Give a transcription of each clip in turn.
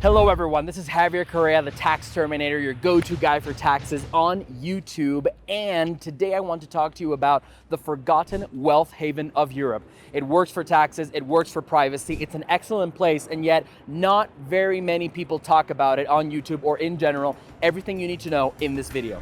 Hello everyone, this is Javier, the Tax Terminator, your go-to guy for taxes on YouTube. And today I want to talk to you about the forgotten wealth haven of Europe. It works for taxes, it works for privacy, it's an excellent place, and yet not very many people talk about it on YouTube or in general. Everything you need to know in this video.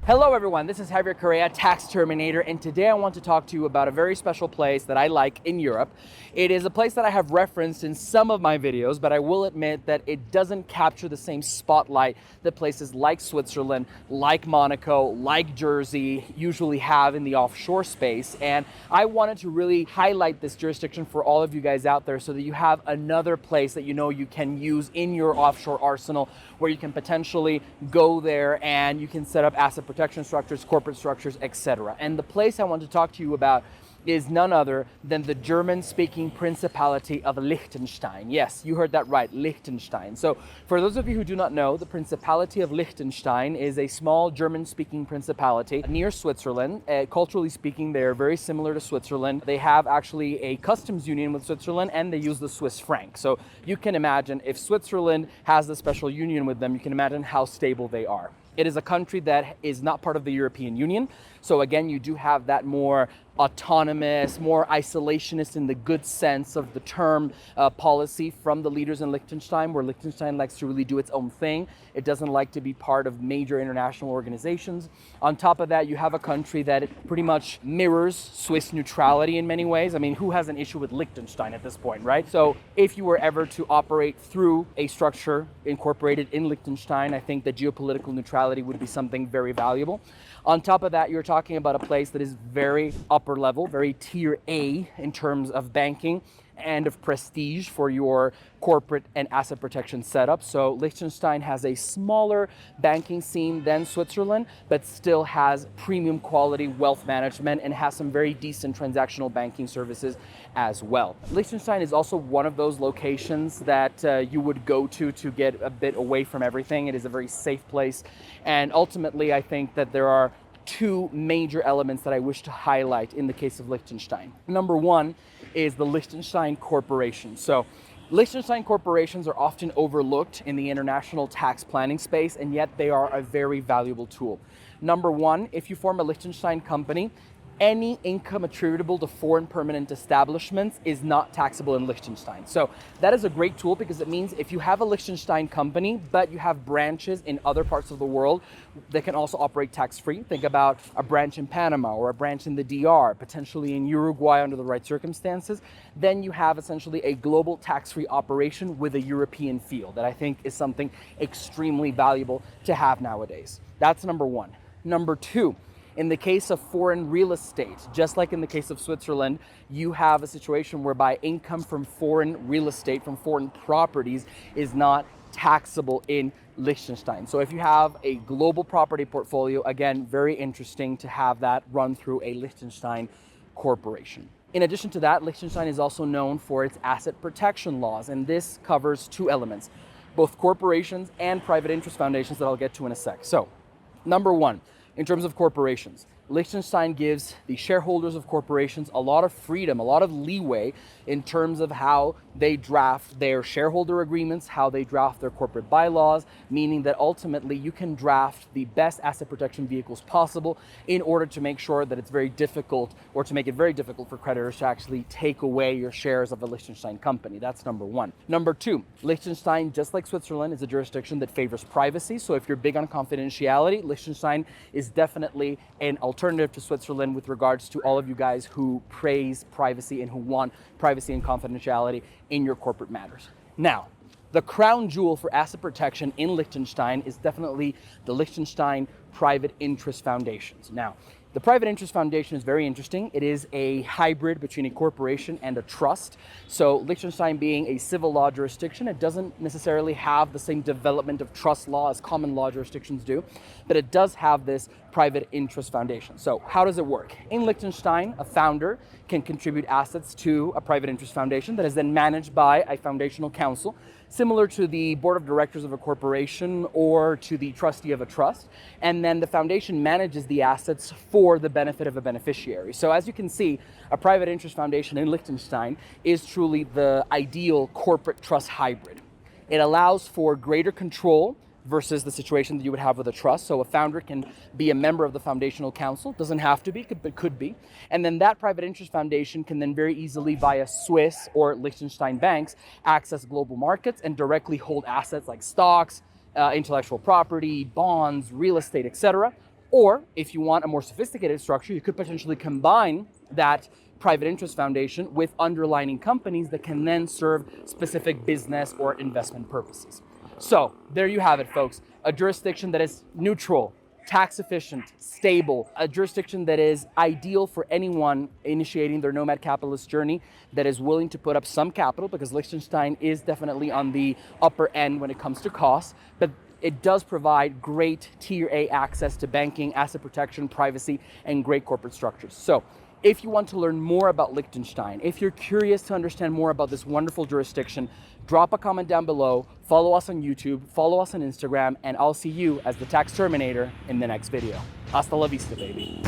Hello everyone, this is Javier, Tax Terminator, and today I want to talk to you about a very special place that I like in Europe. It is a place that I have referenced in some of my videos, but I will admit that it doesn't capture the same spotlight that places like Switzerland, like Monaco, like Jersey usually have in the offshore space. And I wanted to really highlight this jurisdiction for all of you guys out there so that you have another place that you know you can use in your offshore arsenal where you can potentially go there and you can set up asset protection structures, corporate structures, etc. And the place I want to talk to you about is none other than the German-speaking Principality of Liechtenstein. Yes, you heard that right, Liechtenstein. So for those of you who do not know, the Principality of Liechtenstein is a small German-speaking principality near Switzerland. Culturally speaking, they are very similar to Switzerland. They have actually a customs union with Switzerland and they use the Swiss franc. So you can imagine if Switzerland has a special union with them, you can imagine how stable they are. It is a country that is not part of the European Union. So again, you do have that more autonomous, more isolationist in the good sense of the term policy from the leaders in Liechtenstein, where Liechtenstein likes to really do its own thing. It doesn't like to be part of major international organizations. On top of that, you have a country that pretty much mirrors Swiss neutrality in many ways. I mean, who has an issue with Liechtenstein at this point, right? So if you were ever to operate through a structure incorporated in Liechtenstein, I think that geopolitical neutrality would be something very valuable. On top of that, you're talking about a place that is very upper level, very tier A in terms of banking and of prestige for your corporate and asset protection setup. So Liechtenstein has a smaller banking scene than Switzerland, but still has premium quality wealth management and has some very decent transactional banking services as well. Liechtenstein is also one of those locations that you would go to get a bit away from everything. It is a very safe place. And ultimately, I think that there are two major elements that I wish to highlight in the case of Liechtenstein. Number one is the Liechtenstein Corporations. So Liechtenstein Corporations are often overlooked in the international tax planning space, and yet they are a very valuable tool. Number one, if you form a Liechtenstein company, any income attributable to foreign permanent establishments is not taxable in Liechtenstein. So that is a great tool because it means if you have a Liechtenstein company, but you have branches in other parts of the world, they can also operate tax-free. Think about a branch in Panama or a branch in the DR, potentially in Uruguay under the right circumstances. Then you have essentially a global tax-free operation with a European feel that I think is something extremely valuable to have nowadays. That's number one. Number two, in the case of foreign real estate, just like in the case of Switzerland, you have a situation whereby income from foreign real estate, from foreign properties, is not taxable in Liechtenstein. So if you have a global property portfolio, again, very interesting to have that run through a Liechtenstein corporation. In addition to that, Liechtenstein is also known for its asset protection laws, and this covers two elements, both corporations and private interest foundations that I'll get to in a sec. So, number one, in terms of corporations, Liechtenstein gives the shareholders of corporations a lot of freedom, a lot of leeway in terms of how they draft their shareholder agreements, how they draft their corporate bylaws, meaning that ultimately you can draft the best asset protection vehicles possible in order to make sure that it's very difficult, or to make it very difficult for creditors to actually take away your shares of a Liechtenstein company. That's number one. Number two, Liechtenstein, just like Switzerland, is a jurisdiction that favors privacy. So if you're big on confidentiality, Liechtenstein is definitely an alternative to Switzerland with regards to all of you guys who praise privacy and who want privacy and confidentiality in your corporate matters. Now, the crown jewel for asset protection in Liechtenstein is definitely the Liechtenstein Private Interest Foundations. Now, the Private Interest Foundation is very interesting. It is a hybrid between a corporation and a trust. So Liechtenstein being a civil law jurisdiction, it doesn't necessarily have the same development of trust law as common law jurisdictions do, but it does have this Private Interest Foundation. So how does it work? In Liechtenstein, a founder can contribute assets to a Private Interest Foundation that is then managed by a foundational council. similar to the board of directors of a corporation or to the trustee of a trust. And then the foundation manages the assets for the benefit of a beneficiary. So as you can see, a private interest foundation in Liechtenstein is truly the ideal corporate trust hybrid. It allows for greater control versus the situation that you would have with a trust. So a founder can be a member of the foundational council, doesn't have to be, but could be. And then that private interest foundation can then very easily via Swiss or Liechtenstein banks access global markets and directly hold assets like stocks, intellectual property, bonds, real estate, etc. Or if you want a more sophisticated structure, you could potentially combine that private interest foundation with underlying companies that can then serve specific business or investment purposes. So there you have it, folks. A jurisdiction that is neutral, tax efficient, stable, a jurisdiction that is ideal for anyone initiating their nomad capitalist journey that is willing to put up some capital, because Liechtenstein is definitely on the upper end when it comes to costs, but it does provide great tier A access to banking, asset protection, privacy, and great corporate structures. So if you want to learn more about Liechtenstein, if you're curious to understand more about this wonderful jurisdiction, drop a comment down below, follow us on YouTube, follow us on Instagram, and I'll see you as the Tax Terminator in the next video. Hasta la vista, baby.